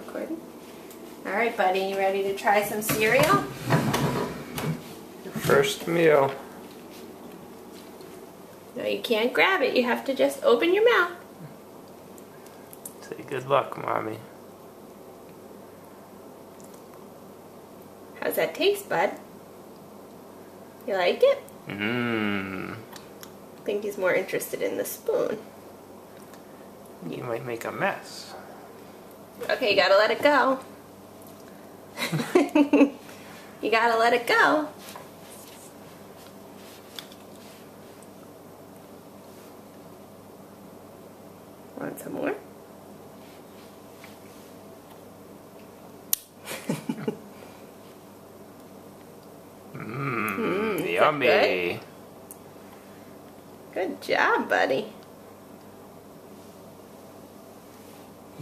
recording. Alright, buddy, you ready to try some cereal? Your first meal. No, you can't grab it. You have to just open your mouth. Say good luck, Mommy. How's that taste, bud? You like it? Mmm. I think he's more interested in the spoon. You might make a mess. Okay, you gotta let it go. You gotta let it go. Want some more? Yummy. Good job, buddy.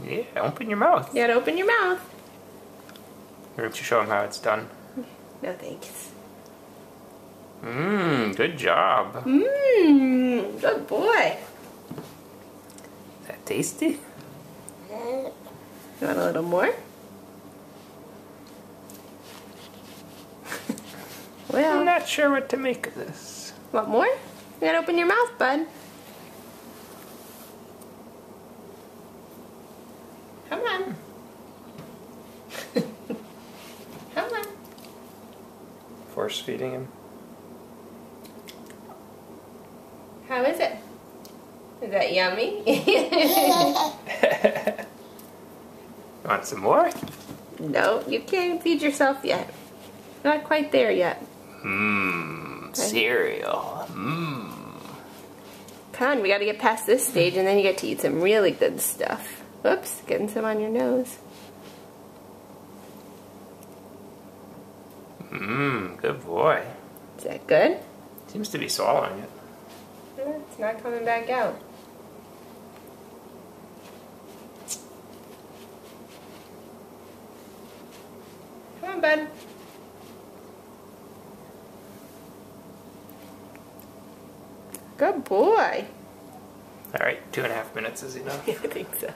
Yeah, open your mouth. You gotta open your mouth. Why don't you show him how it's done? No thanks. Good job. Good boy. Is that tasty? You want a little more? Well, I'm not sure what to make of this. want more? You gotta open your mouth, bud. Come on. Come on. Force feeding him. How is it? Is that yummy? Want some more? No, you can't feed yourself yet. Not quite there yet. Cereal. Come on, we gotta get past this stage and then you get to eat some really good stuff. Whoops, getting some on your nose. Good boy. Is that good? Seems to be swallowing it. It's not coming back out. Come on, bud. Good boy. Alright, 2.5 minutes is enough. I think so.